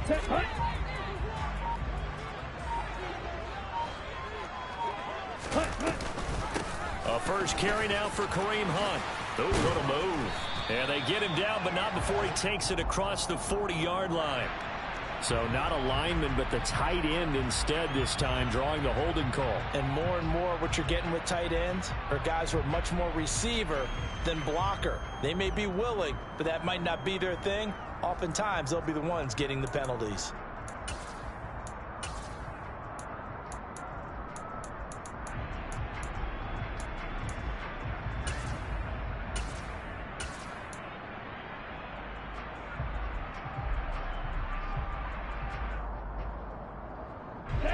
A first carry now for Kareem Hunt. Oh, what a move. And they get him down, but not before he takes it across the 40-yard line. So not a lineman, but the tight end instead this time, drawing the holding call. And more what you're getting with tight ends are guys who are much more receiver than blocker. They may be willing, but that might not be their thing. Oftentimes, they'll be the ones getting the penalties.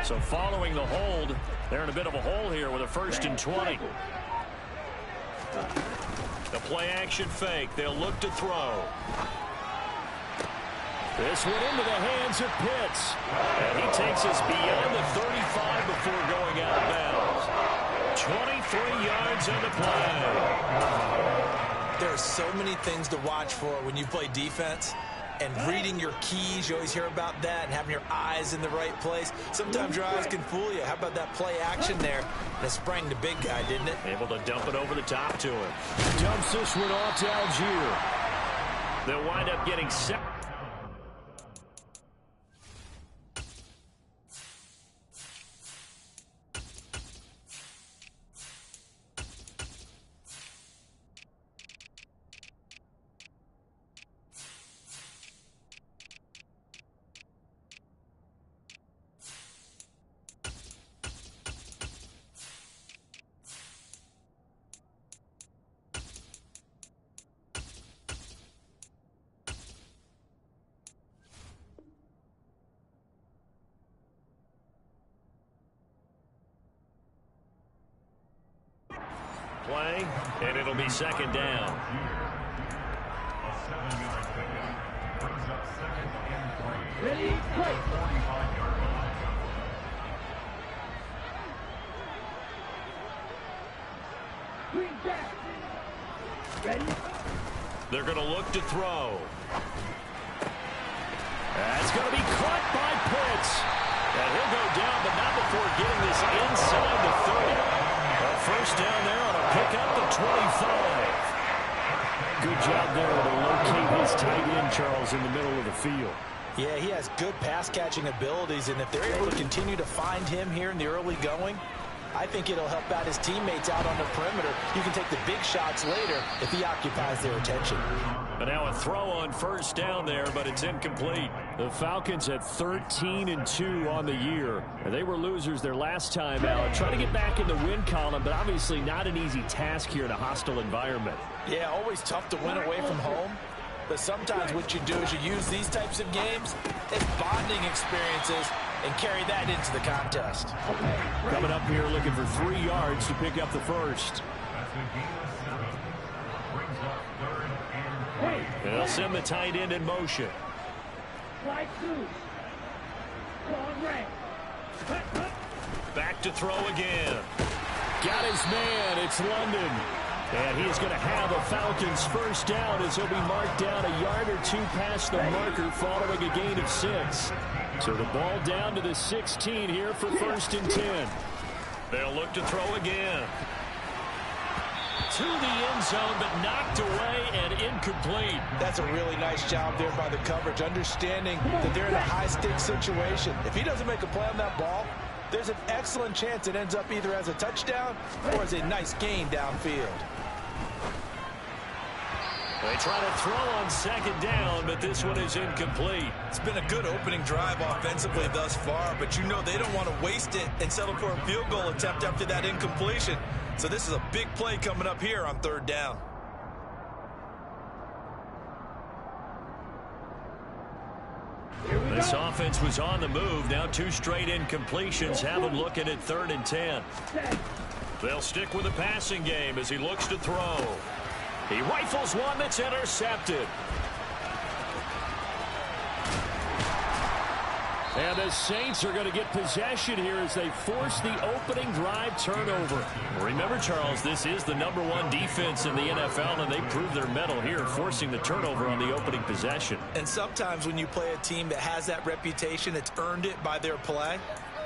So following the hold, they're in a bit of a hole here with a 1st and 20. The play action fake. They'll look to throw. This went into the hands of Pitts. And he takes us beyond the 35 before going out of bounds. 23 yards on the play. There are so many things to watch for when you play defense. And reading your keys, you always hear about that, and having your eyes in the right place. Sometimes your eyes can fool you. How about that play action there? That sprang the big guy, didn't it? Able to dump it over the top to him. Dumps this one off to Algier. They'll wind up getting set. Play, and it'll be 2nd down. A 7-yard pickup brings up 2nd and 3. Ready, play. 45-yard line. Green back. Ready. They're going to look to throw. That's going to be caught by Pitts. And he'll go down, but not before getting this inside the 30. First down there on a pickup to 25. Good job there to locate his tight end, Charles, in the middle of the field. Yeah, he has good pass-catching abilities, and if they're able to continue to find him here in the early going, I think it'll help out his teammates out on the perimeter. You can take the big shots later if he occupies their attention. But now a throw on first down there, but it's incomplete. The Falcons at 13-2 on the year. And they were losers their last time out. Trying to get back in the win column, but obviously not an easy task here in a hostile environment. Yeah, always tough to win away from home. But sometimes what you do is you use these types of games as bonding experiences and carry that into the contest. Coming up here looking for 3 yards to pick up the first. And they'll send the tight end in motion. Back to throw again. Got his man. It's London. And he is going to have a Falcons first down as he'll be marked down a yard or two past the marker following a gain of 6. So the ball down to the 16 here for 1st and 10. They'll look to throw again. To the end zone, but knocked away and incomplete. That's a really nice job there by the coverage, understanding that they're in a high-stakes situation. If he doesn't make a play on that ball, there's an excellent chance it ends up either as a touchdown or as a nice gain downfield. They try to throw on 2nd down, but this one is incomplete. It's been a good opening drive offensively thus far, but you know they don't want to waste it and settle for a field goal attempt after that incompletion. So this is a big play coming up here on 3rd down. This offense was on the move. Now 2 straight incompletions have him looking at 3rd and 10. They'll stick with the passing game as he looks to throw. He rifles one that's intercepted. And the Saints are going to get possession here as they force the opening drive turnover. Remember, Charles, this is the #1 defense in the NFL, and they proved their mettle here, forcing the turnover on the opening possession. And sometimes when you play a team that has that reputation, it's earned it by their play.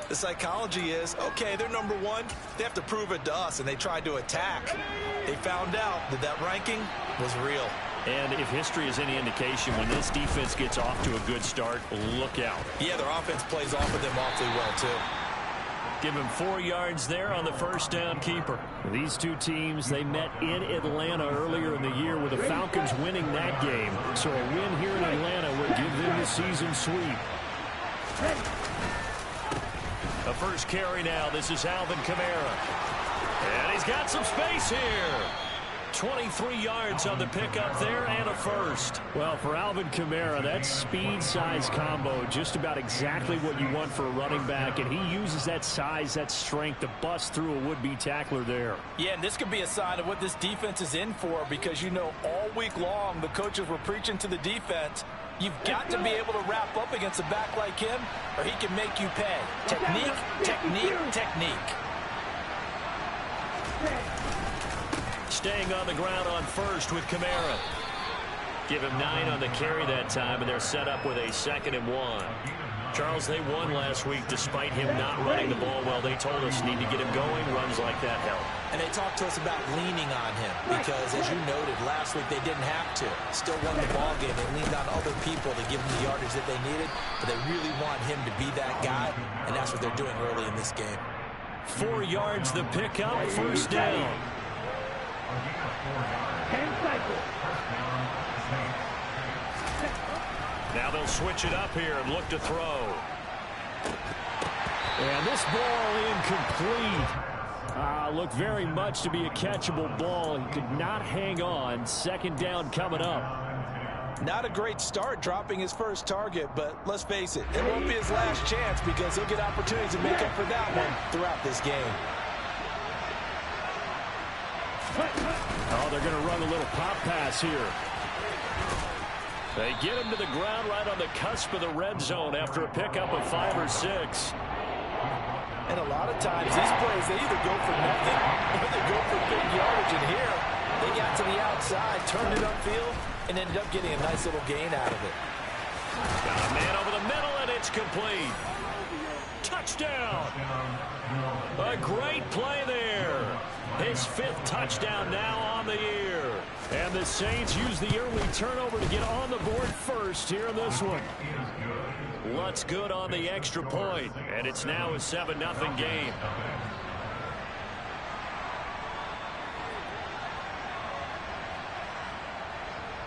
The psychology is, okay, they're #1. They have to prove it to us, and they tried to attack. They found out that that ranking was real. And if history is any indication, when this defense gets off to a good start, look out. Yeah, their offense plays off of them awfully well, too. Give him 4 yards there on the first down keeper. These two teams, they met in Atlanta earlier in the year with the Falcons winning that game. So a win here in Atlanta would give them the season sweep. A first carry now. This is Alvin Kamara. And he's got some space here. 23 yards on the pickup there and a first. Well, for Alvin Kamara, that speed-size combo, just about exactly what you want for a running back, and he uses that size, that strength to bust through a would-be tackler there. Yeah, and this could be a sign of what this defense is in for, because you know all week long the coaches were preaching to the defense, you've got to be able to wrap up against a back like him, or he can make you pay. Technique, technique, technique. Staying on the ground on first with Kamara. Give him 9 on the carry that time, and they're set up with a 2nd and 1. Charles, they won last week despite him not running the ball well. They told us need to get him going. Runs like that help. And they talked to us about leaning on him because, as you noted, last week they didn't have to. Still won the ball game. They leaned on other people to give them the yardage that they needed, but they really want him to be that guy, and that's what they're doing early in this game. 4 yards the pickup, first down. Now they'll switch it up here and look to throw. And this ball incomplete. Looked very much to be a catchable ball. He could not hang on. 2nd down coming up. Not a great start dropping his first target, but let's face it, it won't be his last chance because he'll get opportunities to make up for that one throughout this game. Oh, they're going to run a little pop pass here. They get him to the ground right on the cusp of the red zone after a pickup of 5 or 6. And a lot of times these plays, they either go for nothing or they go for big yardage. And here, they got to the outside, turned it upfield, and ended up getting a nice little gain out of it. Got a man over the middle, and it's complete. Touchdown. A great play there. His 5th touchdown now on the year. And the Saints use the early turnover to get on the board first here in this one. Lutz good on the extra point, and it's now a 7-0 game.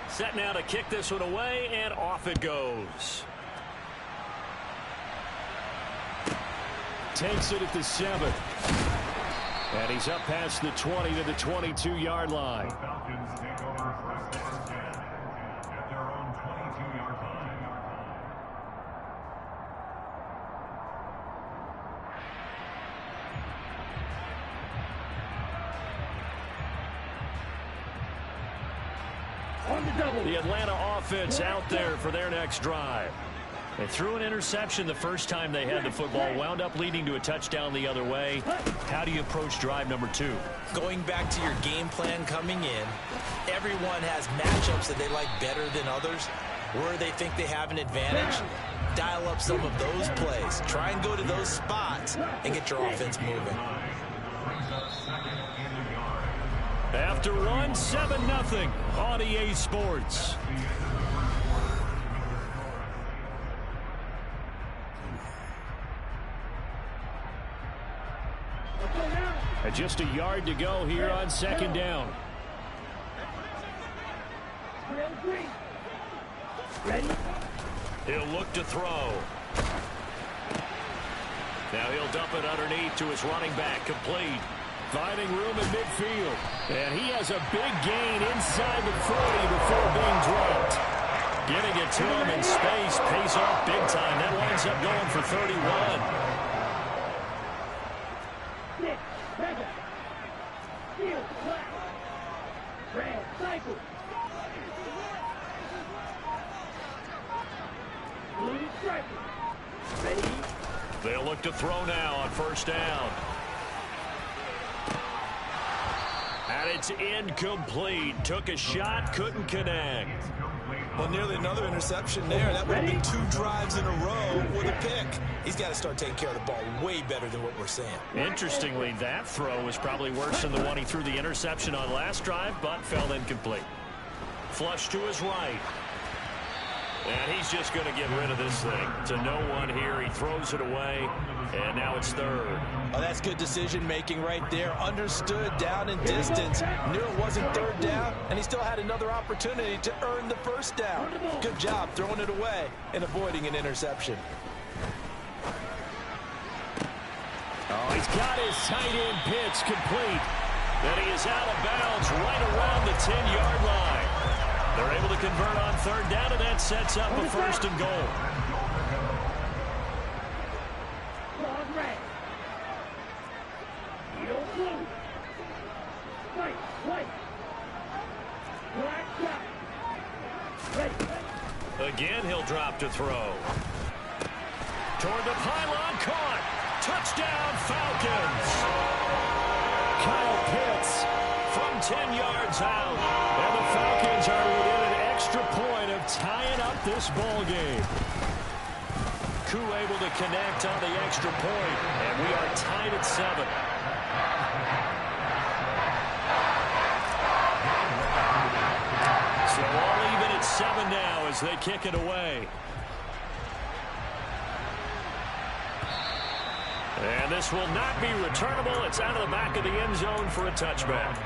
Set now to kick this one away, and off it goes. Takes it at the 7. And he's up past the 20 to the 22-yard line. The Falcons take over first and 10 at their own 22-yard line. On the double. The Atlanta offense out there for their next drive. They threw an interception the first time they had the football, wound up leading to a touchdown the other way. How do you approach drive number 2? Going back to your game plan coming in, everyone has matchups that they like better than others, where they think they have an advantage. Dial up some of those plays. Try and go to those spots and get your offense moving. After one, 7-0 on EA Sports. And just a yard to go here on 2nd down. Ready? He'll look to throw. Now he'll dump it underneath to his running back, complete. Finding room in midfield. And he has a big gain inside the 40 before being dropped. Getting it to him in space pays off big time. That winds up going for 31. Ready? He'll look to throw now on first down. And it's incomplete. Took a shot, couldn't connect. Well, nearly another interception there. That would have been 2 drives in a row with a pick. He's got to start taking care of the ball way better than what we're seeing. Interestingly, that throw was probably worse than the one he threw the interception on last drive, but fell incomplete. Flush to his right. And he's just going to get rid of this thing. To no one here. He throws it away, and now it's third. Oh, that's good decision-making right there. Understood down and distance. Knew it wasn't third down, and he still had another opportunity to earn the first down. Good job throwing it away and avoiding an interception. Oh, he's got his tight end pitch complete. And he is out of bounds right around the 10-yard line. They're able to convert on third down, and that sets up a first and goal. Again, he'll drop to throw. Toward the pylon, caught. Touchdown, Falcons. Kyle Pitts from 10 yards out. And the Falcons are within an extra point of tying up this ball game. Koo able to connect on the extra point, and we are tied at 7. So all even at 7 now as they kick it away. And this will not be returnable. It's out of the back of the end zone for a touchback.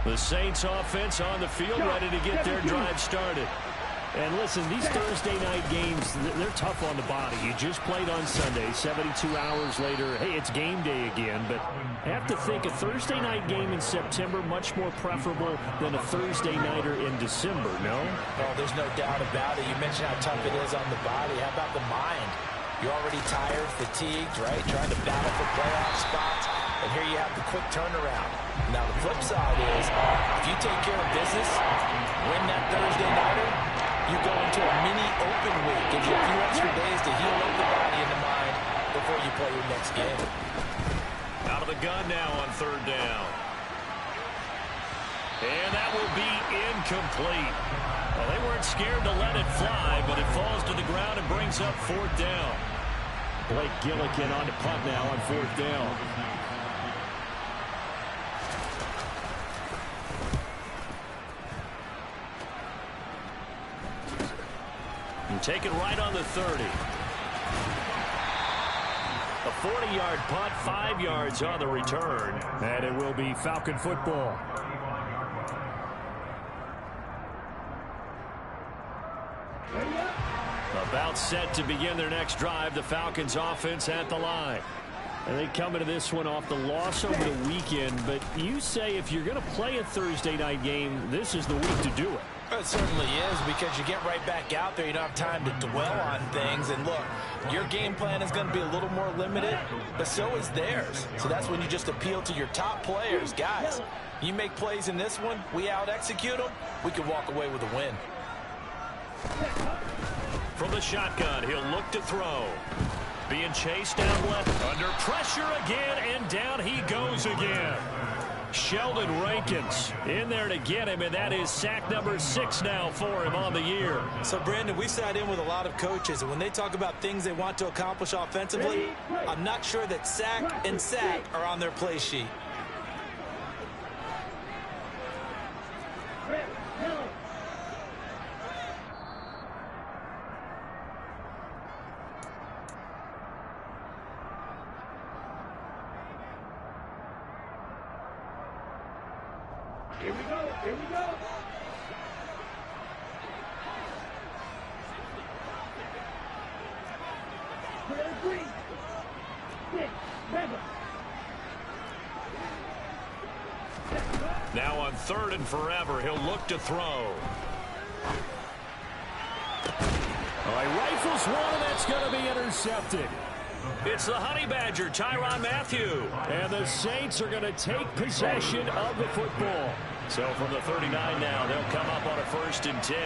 The Saints offense on the field, ready to get their drive started. And listen, these Thursday night games, they're tough on the body. You just played on Sunday, 72 hours later. Hey, it's game day again, but I have to think a Thursday night game in September much more preferable than a Thursday nighter in December, no? Oh, there's no doubt about it. You mentioned how tough it is on the body. How about the mind? You're already tired, fatigued, right? Trying to battle for playoff spots. And here you have the quick turnaround. Now, the flip side is, if you take care of business, win that Thursday nighter, you go into a mini open week. Gives you a few extra days to heal up the body and the mind before you play your next game. Out of the gun now on third down. And that will be incomplete. Well, they weren't scared to let it fly, but it falls to the ground and brings up fourth down. Blake Gillikin on the punt now on fourth down. And take it right on the 30. A 40-yard punt, 5 yards on the return. And it will be Falcon football. About set to begin their next drive. The Falcons offense at the line. And they come into this one off the loss over the weekend. But you say if you're going to play a Thursday night game, this is the week to do it. It certainly is, because you get right back out there. You don't have time to dwell on things. And look, your game plan is going to be a little more limited, but so is theirs. So that's when you just appeal to your top players. Guys, you make plays in this one, we out-execute them, we can walk away with a win. From the shotgun, he'll look to throw. Being chased down left. Under pressure again, and down he goes again. Sheldon Rankins in there to get him, and that is sack number 6 now for him on the year. So, Brandon, we sat in with a lot of coaches, and when they talk about things they want to accomplish offensively, I'm not sure that sack and sack are on their play sheet. Here we go, here we go. Green, 6, 7. Now on third and forever, he'll look to throw. All right, rifles one, and that's going to be intercepted. It's the Honey Badger, Tyrann Mathieu. And the Saints are going to take possession of the football. So from the 39 now, they'll come up on a 1st and 10.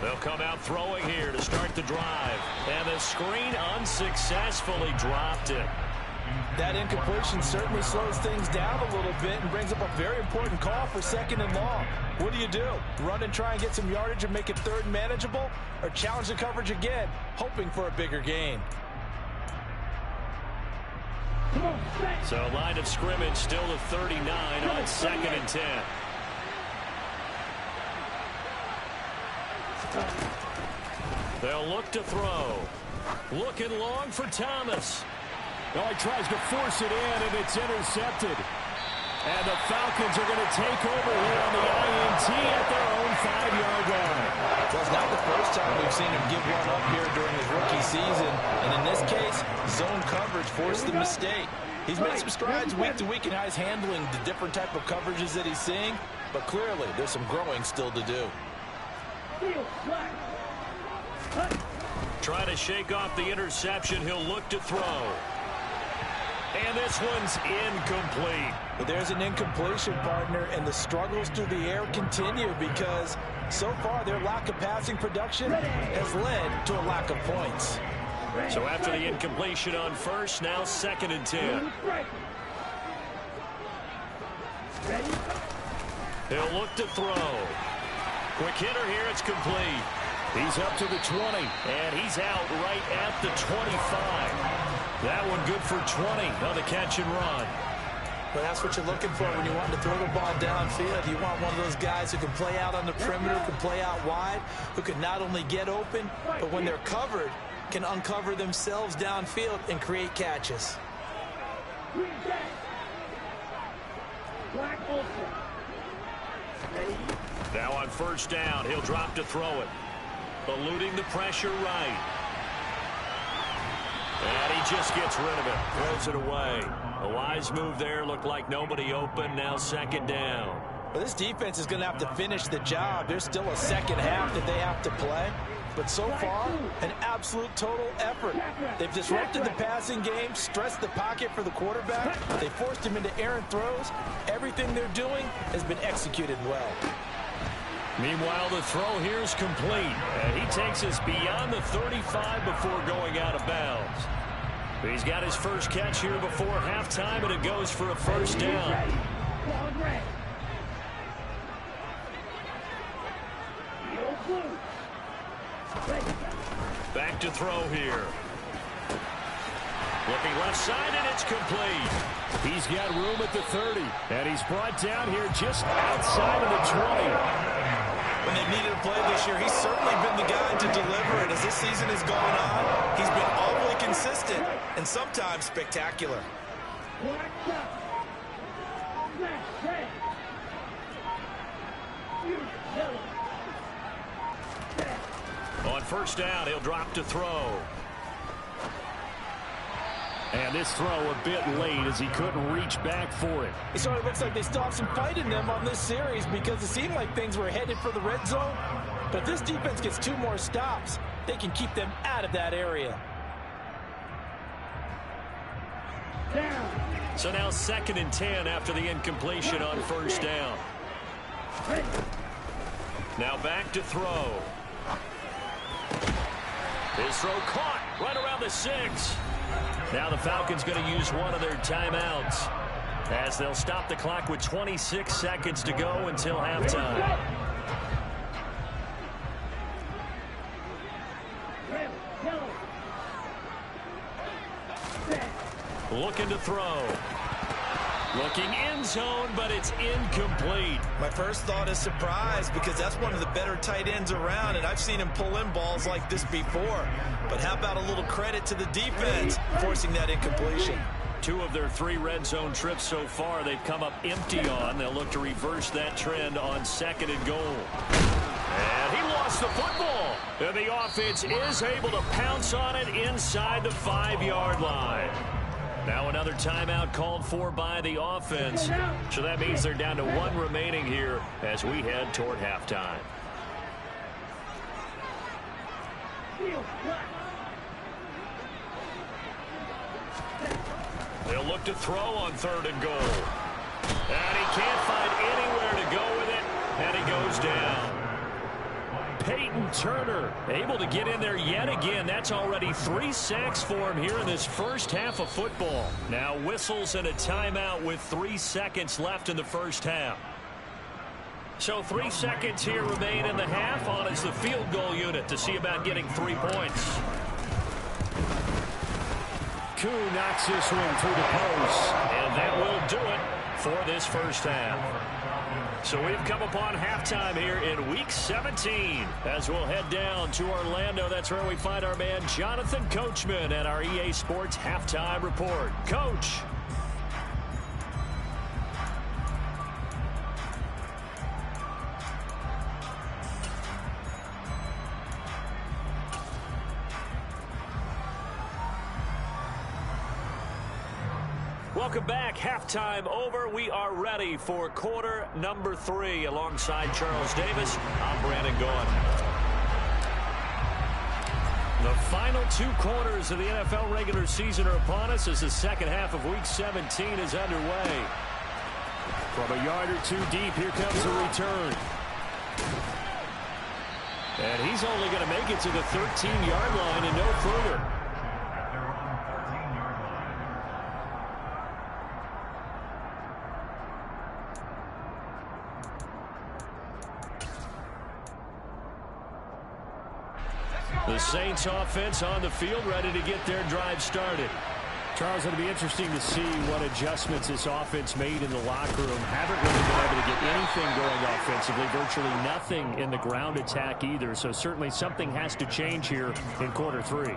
They'll come out throwing here to start the drive. And the screen unsuccessfully dropped it. That incompletion certainly slows things down a little bit and brings up a very important call for 2nd and long. What do? Run and try and get some yardage and make it 3rd and manageable? Or challenge the coverage again, hoping for a bigger gain? So line of scrimmage still to 39 on 2nd and 10. They'll look to throw. Looking long for Thomas. Oh, he tries to force it in, and it's intercepted. And the Falcons are going to take over here on the INT at their own 5-yard line. Well, it's not the first time we've seen him give one up here during his rookie season. And in this case, zone coverage forced the mistake. He's made some strides week to week in how he's handling the different type of coverages that he's seeing. But clearly, there's some growing still to do. Trying to shake off the interception. He'll look to throw. And this one's incomplete. But there's an incompletion, partner, and the struggles through the air continue because so far their lack of passing production has led to a lack of points. So after the incompletion on 1st, now 2nd and 10. He'll look to throw. Quick hitter here, it's complete. He's up to the 20, and he's out right at the 25. That one good for 20 on the catch and run. Well, that's what you're looking for when you want to throw the ball downfield. You want one of those guys who can play out on the perimeter, can play out wide, who can not only get open, but when they're covered, can uncover themselves downfield and create catches. Now on 1st down, he'll drop to throw it. Eluding the pressure right. And he just gets rid of it. Throws it away. A wise move there. Looked like nobody open. Now 2nd down. Well, this defense is going to have to finish the job. There's still a second half that they have to play. But so far, an absolute total effort. They've disrupted the passing game, stressed the pocket for the quarterback. They forced him into errant throws. Everything they're doing has been executed well. Meanwhile, the throw here is complete. And he takes us beyond the 35 before going out of bounds. He's got his first catch here before halftime, and it goes for a 1st down. Back to throw here. Looking left side, and it's complete. He's got room at the 30, and he's brought down here just outside of the 20. When they've needed a play this year, he's certainly been the guy to deliver. And as this season has gone on, he's been awfully consistent and sometimes spectacular. On 1st down, he'll drop to throw. And this throw a bit late as he couldn't reach back for it. It sort of looks like they still have some fight in them on this series because it seemed like things were headed for the red zone. But if this defense gets 2 more stops, they can keep them out of that area. So now 2nd and 10 after the incompletion on 1st down. Now back to throw. His throw caught right around the 6. Now the Falcons going to use one of their timeouts as they'll stop the clock with 26 seconds to go until halftime. Looking to throw. Looking end zone, but it's incomplete. My first thought is surprise because that's one of the better tight ends around, and I've seen him pull in balls like this before. But how about a little credit to the defense forcing that incompletion? 2 of their 3 red zone trips so far they've come up empty on. They'll look to reverse that trend on 2nd and goal. And he lost the football. And the offense is able to pounce on it inside the 5-yard line. Now another timeout called for by the offense. So that means they're down to 1 remaining here as we head toward halftime. They'll look to throw on 3rd and goal. And he can't find anywhere to go with it, and he goes down. Peyton Turner able to get in there yet again. That's already 3 sacks for him here in this first half of football. Now whistles and a timeout with 3 seconds left in the first half. So 3 seconds here remain in the half. On is the field goal unit to see about getting 3 points. Koo knocks this one through the post. And that will do it for this first half. So we've come upon halftime here in Week 17 as we'll head down to Orlando. That's where we find our man Jonathan Coachman at our EA Sports Halftime Report. Coach. Welcome back. Halftime over. We are ready for quarter number 3. Alongside Charles Davis, I'm Brandon Gaudin. The final 2 quarters of the NFL regular season are upon us as the second half of Week 17 is underway. From a yard or 2 deep, here comes the return. And he's only going to make it to the 13-yard line and no further. The Saints offense on the field, ready to get their drive started. Charles, it'll be interesting to see what adjustments this offense made in the locker room. Haven't really been able to get anything going offensively, virtually nothing in the ground attack either. So certainly something has to change here in quarter 3.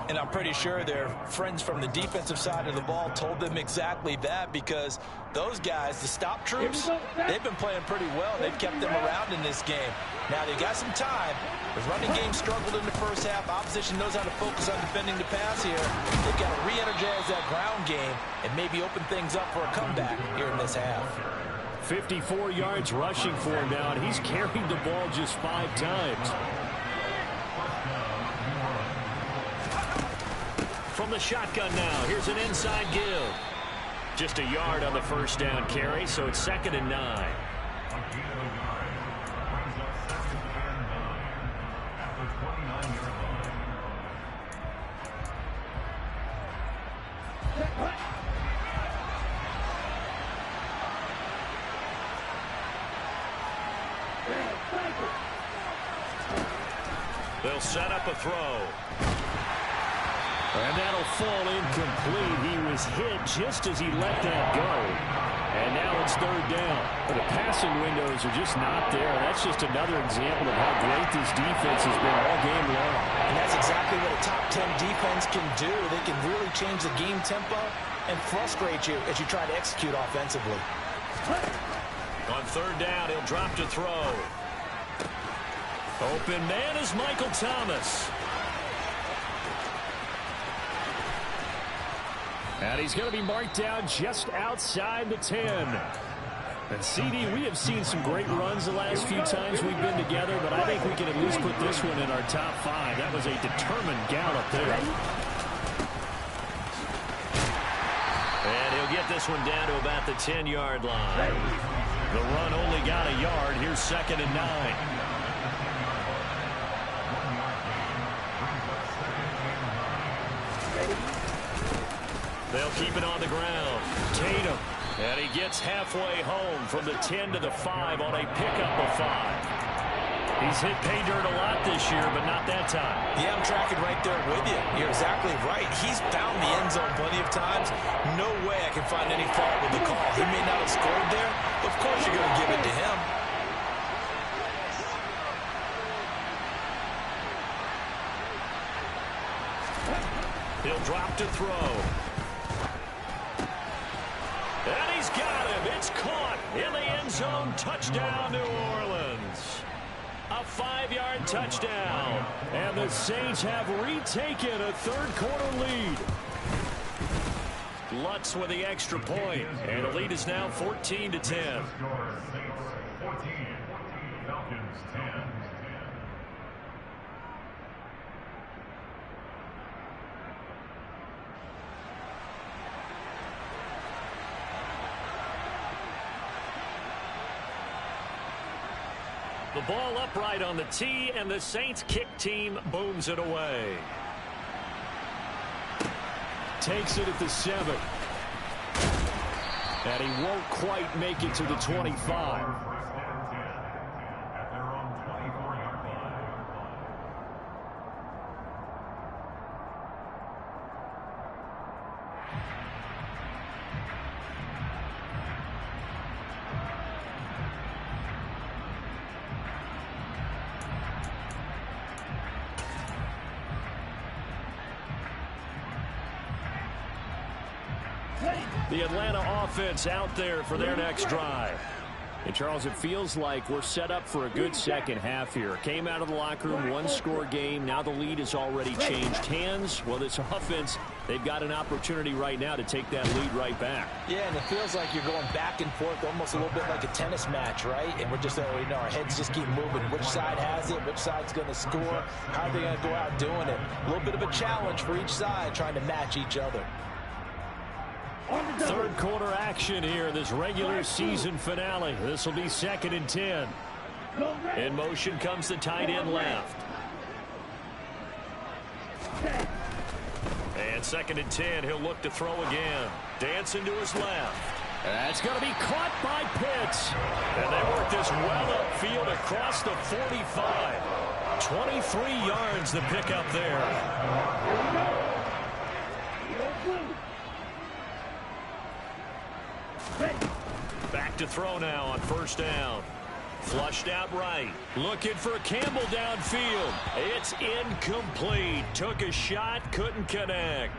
And I'm pretty sure their friends from the defensive side of the ball told them exactly that, because those guys, the stop troops, they've been playing pretty well. They've kept them around in this game. Now they've got some time. The running game struggled in the first half. Opposition knows how to focus on defending the pass here. They've got to re-energize that ground game and maybe open things up for a comeback here in this half. 54 yards rushing for him now, and he's carried the ball just 5 times. From the shotgun now, here's an inside give. Just a yard on the first down carry, so it's 2nd and 9. They'll set up a throw. And that'll fall incomplete. He was hit just as he let that go. And now it's 3rd down. But the passing windows are just not there. That's just another example of how great this defense has been all game long. And that's exactly what a top 10 defense can do. They can really change the game tempo and frustrate you as you try to execute offensively. On 3rd down, he'll drop to throw. Open man is Michael Thomas. And he's going to be marked down just outside the 10. And CD, we have seen some great runs the last few times we've been together, but I think we can at least put this one in our top 5. That was a determined gallop there. And he'll get this one down to about the 10-yard line. The run only got a yard. Here's 2nd and 9. They'll keep it on the ground. Tatum. And he gets halfway home from the 10 to the 5 on a pickup of 5. He's hit pay dirt a lot this year, but not that time. Yeah, I'm tracking right there with you. You're exactly right. He's found the end zone plenty of times. No way I can find any fault with the call. He may not have scored there, but of course you're going to give it to him. He'll drop to throw. And he's got him. It's caught in the end zone. Touchdown, New Orleans. A 5-yard touchdown. And the Saints have retaken a 3rd quarter lead. Lutz with the extra point. And the lead is now 14-10. Saints 14, Falcons 10. The ball upright on the tee, and the Saints kick team booms it away. Takes it at the 7. And he won't quite make it to the 25. The Atlanta offense out there for their next drive. And, Charles, it feels like we're set up for a good second half here. Came out of the locker room, one-score game. Now the lead has already changed hands. Well, this offense, they've got an opportunity right now to take that lead right back. Yeah, and it feels like you're going back and forth, almost a little bit like a tennis match, right? And we're just, our heads just keep moving. Which side has it? Which side's going to score? How are they going to go out doing it? A little bit of a challenge for each side, trying to match each other. Third quarter action here, this regular season finale. This will be 2nd and 10. In motion comes the tight end left. And 2nd and 10, he'll look to throw again. Dancing to his left. That's going to be caught by Pitts. And they work this well upfield across the 45. 23 yards to pick up there. Back to throw now on 1st down. Flushed out right. Looking for Campbell downfield. It's incomplete. Took a shot, couldn't connect.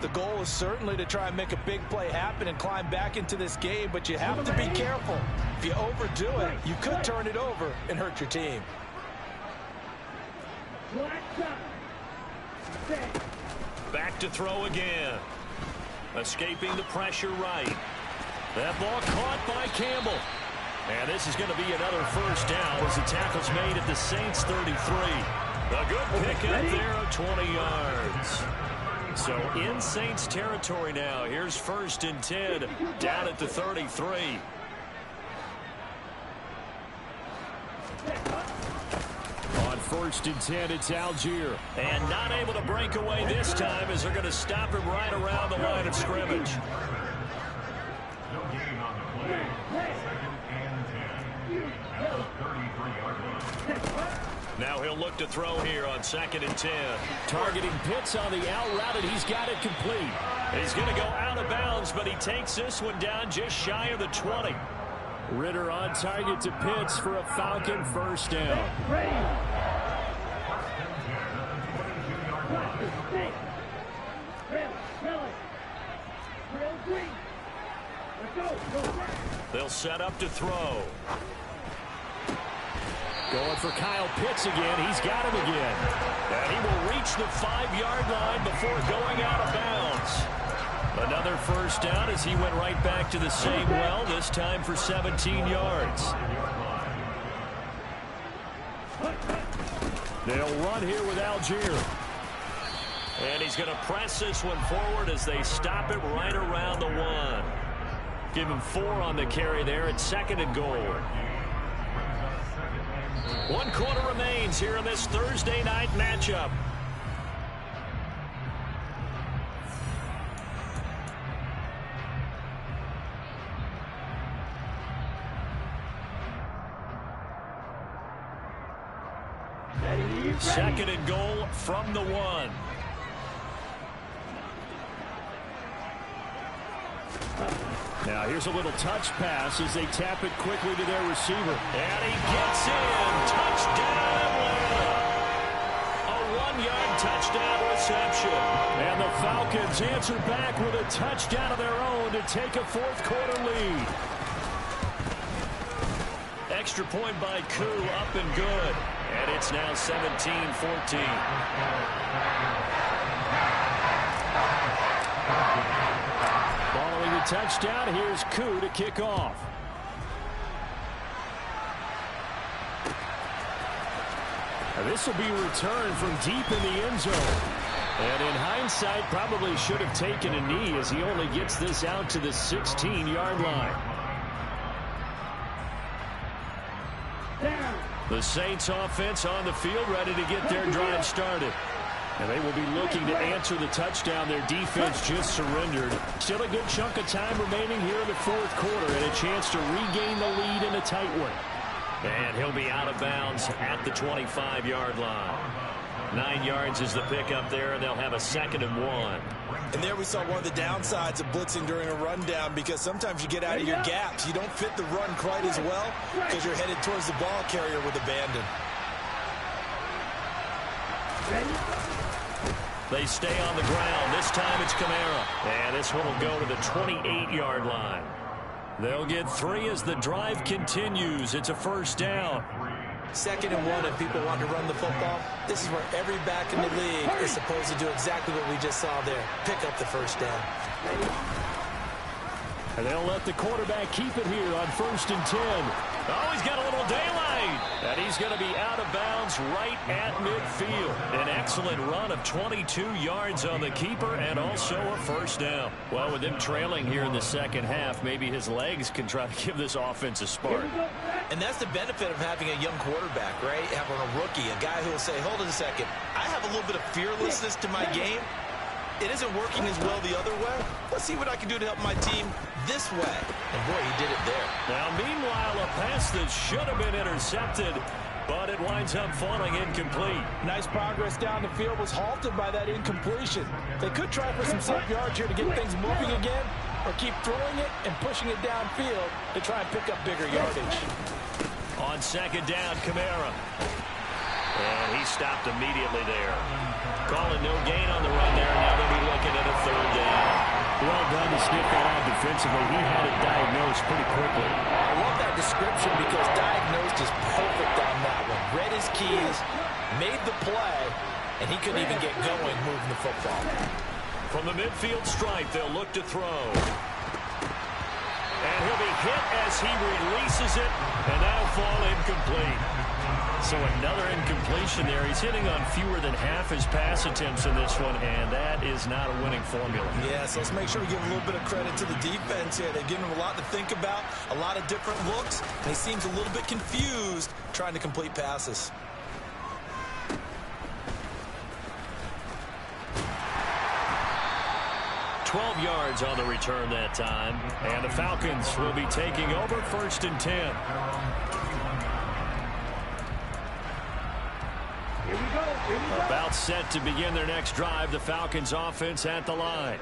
The goal is certainly to try and make a big play happen and climb back into this game, but you have to be careful. If you overdo it, you could turn it over and hurt your team. Back to throw again. Escaping the pressure right. That ball caught by Campbell. And this is going to be another 1st down as the tackle's made at the Saints 33. A good pickup there of 20 yards. So in Saints territory now. Here's 1st and 10 down at the 33. On 1st and 10, it's Algier. And not able to break away this time as they're going to stop him right around the line of scrimmage. No gain on the play. 2nd and 10. At the 33-yard line. Now he'll look to throw here on 2nd and 10. Targeting Pitts on the out route, and he's got it complete. He's going to go out of bounds, but he takes this one down just shy of the 20. Ritter on target to Pitts for a Falcon 1st down. They'll set up to throw. Going for Kyle Pitts again. He's got him again. And he will reach the 5-yard line before going out of bounds. Another 1st down as he went right back to the same well, this time for 17 yards. They'll run here with Algier. And he's going to press this one forward as they stop it right around the 1. Give him 4 on the carry there at 2nd and goal. 1 quarter remains here in this Thursday night matchup. Second and goal from the 1. Now here's a little touch pass as they tap it quickly to their receiver. And he gets in. Touchdown, Atlanta. A 1-yard touchdown reception. And the Falcons answer back with a touchdown of their own to take a 4th quarter lead. Extra point by Koo, up and good. And it's now 17-14. Following the touchdown, here's Koo to kick off. And this will be returned from deep in the end zone. And in hindsight, probably should have taken a knee as he only gets this out to the 16-yard line. Down. The Saints offense on the field, ready to get their drive started. And they will be looking to answer the touchdown their defense just surrendered. Still a good chunk of time remaining here in the fourth quarter and a chance to regain the lead in a tight one. And he'll be out of bounds at the 25-yard line. 9 yards is the pickup there, and they'll have a 2nd and 1. And there we saw one of the downsides of blitzing during a rundown, because sometimes you get out of your gaps. You don't fit the run quite as well because you're headed towards the ball carrier with abandon. They stay on the ground. This time it's Kamara. And this one will go to the 28-yard line. They'll get 3 as the drive continues. It's a first down. 2nd and 1, and people want to run the football. This is where every back in the league is supposed to do exactly what we just saw there. Pick up the first down. And they'll let the quarterback keep it here on 1st and 10. Oh, he's got a little daylight. And he's going to be out of bounds right at midfield. An excellent run of 22 yards on the keeper and also a first down. Well, with them trailing here in the second half, maybe his legs can try to give this offense a spark. And that's the benefit of having a young quarterback, right? Having a rookie, a guy who will say, hold on a second, I have a little bit of fearlessness to my game. It isn't working as well the other way. Let's see what I can do to help my team this way. And boy, he did it there. Now, meanwhile, a pass that should have been intercepted, but it winds up falling incomplete. Nice progress down the field was halted by that incompletion. They could try for some safe yards here to get things moving again, or keep throwing it and pushing it downfield to try and pick up bigger yardage. On 2nd down, Kamara. And he stopped immediately there. Calling no gain on the run there. Now they'll be looking at a 3rd down. Well done to sniff that out defensively. He had it diagnosed pretty quickly. I love that description because diagnosed is perfect on that one. Read his keys, made the play, and he couldn't even get going moving the football. From the midfield stripe, they'll look to throw. And he'll be hit as he releases it, and that'll fall incomplete. So another incompletion there. He's hitting on fewer than half his pass attempts in this one, and that is not a winning formula. Yes, let's make sure we give a little bit of credit to the defense here. They've given him a lot to think about, a lot of different looks, and he seems a little bit confused trying to complete passes. $12 yards on the return that time, and the Falcons will be taking over 1st and 10. About set to begin their next drive, the Falcons offense at the line.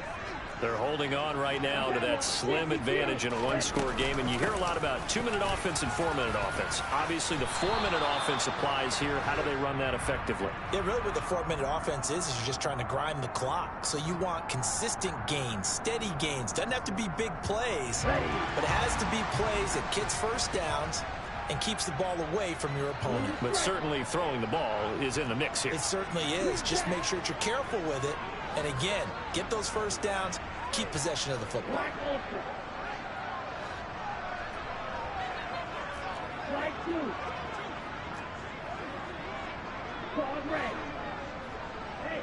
They're holding on right now to that slim advantage in a one-score game, and you hear a lot about 2-minute offense and 4-minute offense. Obviously, the 4-minute offense applies here. How do they run that effectively? Yeah, really what the 4-minute offense is you're just trying to grind the clock. So you want consistent gains, steady gains. Doesn't have to be big plays, but it has to be plays that gets first downs and keeps the ball away from your opponent. But certainly throwing the ball is in the mix here. It certainly is. Just make sure that you're careful with it. And again, get those first downs, keep possession of the football.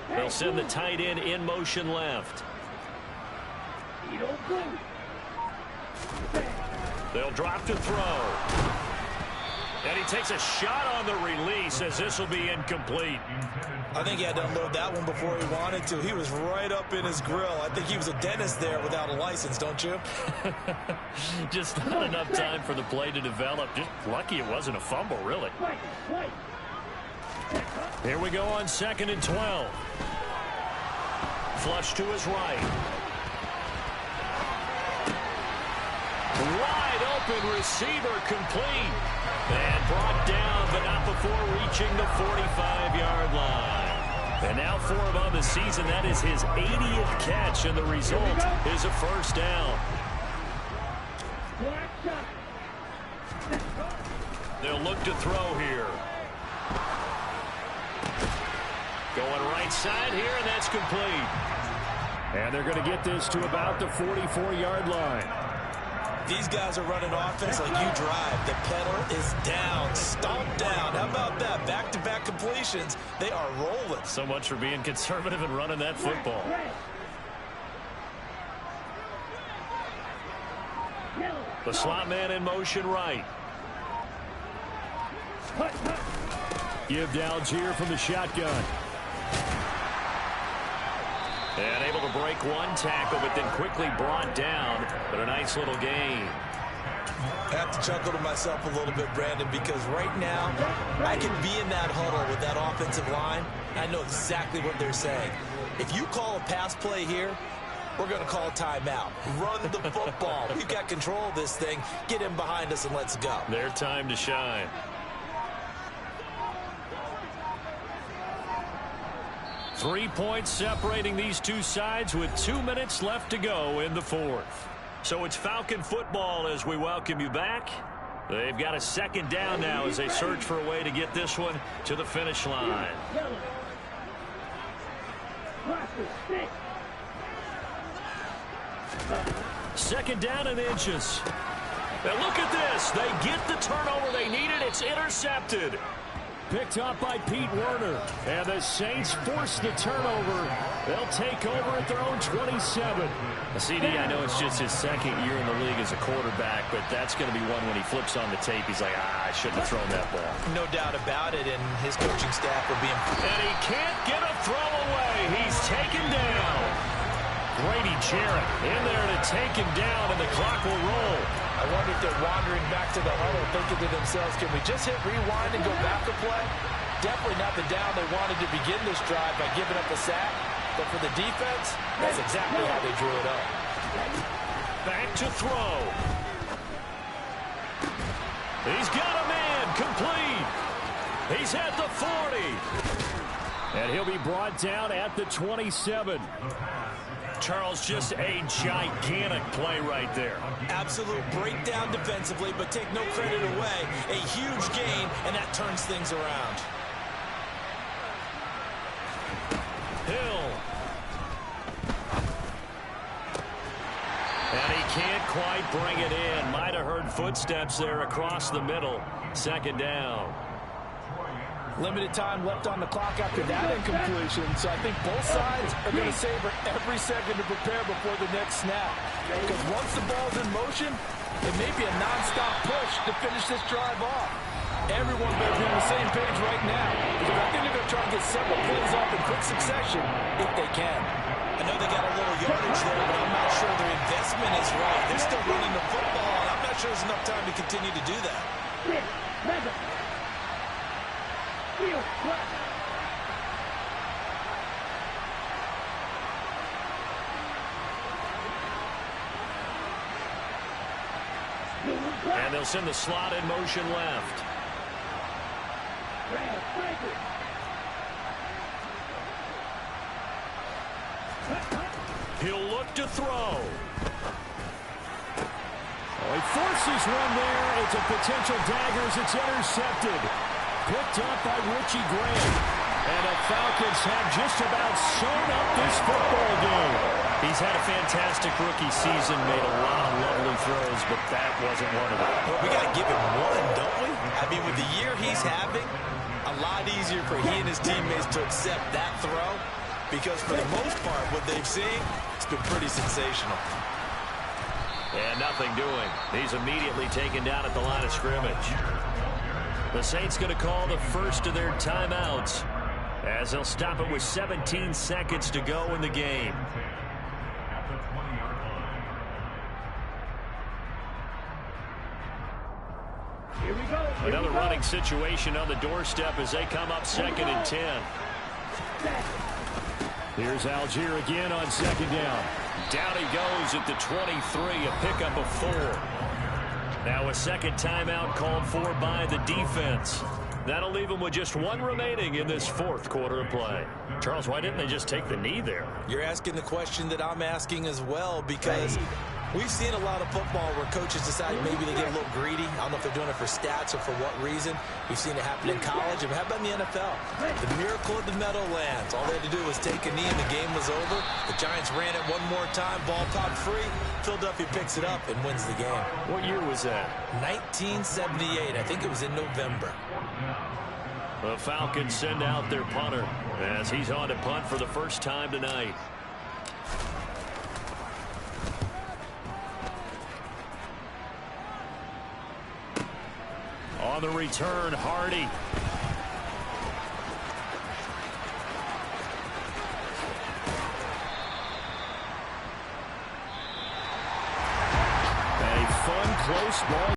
They'll send the tight end in motion left. They'll drop to throw. And he takes a shot on the release as this will be incomplete. I think he had to unload that one before he wanted to. He was right up in his grill. I think he was a dentist there without a license, don't you? Just not enough time for the play to develop. Just lucky it wasn't a fumble, really. Here we go on 2nd and 12. Flush to his right. Wide open receiver complete. And brought down, but not before reaching the 45-yard line. And now for him on the season, that is his 80th catch, and the result is a first down. They'll look to throw here. Going right side here, and that's complete. And they're going to get this to about the 44-yard line. These guys are running offense like you drive. The pedal is down, stomped down. How about that? Back-to-back completions. They are rolling. So much for being conservative and running that football. The slot man in motion right. Give to Algier from the shotgun. And able to break one tackle, but then quickly brought down. But a nice little gain. I have to chuckle to myself a little bit, Brandon, because right now I can be in that huddle with that offensive line. I know exactly what they're saying. If you call a pass play here, we're going to call timeout. Run the football. We've got control of this thing. Get him behind us and let's go. Their time to shine. Three points separating these two sides with 2 minutes left to go in the fourth. So it's Falcon football as we welcome you back. They've got a second down now as they search for a way to get this one to the finish line. Second down and inches. And look at this. They get the turnover they needed. It's intercepted. Picked up by Pete Werner. And the Saints force the turnover. They'll take over at their own 27. CD, I know it's just his second year in the league as a quarterback, but that's going to be one when he flips on the tape. He's like, I shouldn't have thrown that ball. No doubt about it, and his coaching staff will be... And he can't get a throw away. He's taken down. Grady Jarrett in there to take him down, and the clock will roll. I wonder if they're wandering back to the huddle, thinking to themselves, can we just hit rewind and go back a play? Definitely not the down they wanted to begin this drive by giving up a sack. But for the defense, that's exactly how they drew it up. Back to throw. He's got a man complete. He's at the 40. And he'll be brought down at the 27. Charles, just a gigantic play right there. Absolute breakdown defensively, but take no credit away. A huge gain, and that turns things around. Hill. And he can't quite bring it in. Might have heard footsteps there across the middle. Second down. Limited time left on the clock after that incompletion, so I think both sides are going to savor every second to prepare before the next snap. Because once the ball's in motion, it may be a nonstop push to finish this drive off. Everyone better be on the same page right now, because I think they're going to try and get several plays off in quick succession if they can. I know they got a little yardage there, but I'm not sure their investment is right. They're still running the football, and I'm not sure there's enough time to continue to do that. And they'll send the slot in motion left. He'll look to throw. He forces one there. It's a potential dagger as it's intercepted. Picked up by Richie Graham. And the Falcons have just about sewn up this football game. He's had a fantastic rookie season, made a lot of lovely throws, but that wasn't one of them. Well, we got to give him one, don't we? I mean, with the year he's having, a lot easier for he and his teammates to accept that throw, because for the most part, what they've seen, it's been pretty sensational. And nothing doing. He's immediately taken down at the line of scrimmage. The Saints going to call the first of their timeouts as they'll stop it with 17 seconds to go in the game. Here we go. Another running situation on the doorstep as they come up 2nd and 10. Here's Algier again on 2nd down. Down he goes at the 23, a pickup of 4. Now a second timeout called for by the defense. That'll leave them with just one remaining in this 4th quarter of play. Charles, why didn't they just take the knee there? You're asking the question that I'm asking as well, because we've seen a lot of football where coaches decide maybe they get a little greedy. I don't know if they're doing it for stats or for what reason. We've seen it happen in college. But how about in the NFL? The miracle of the Meadowlands. All they had to do was take a knee and the game was over. The Giants ran it one more time. Ball popped free. Philadelphia picks it up and wins the game. What year was that? 1978. I think it was in November. The Falcons send out their punter as he's on to punt for the first time tonight. On the return, Hardy. close ball.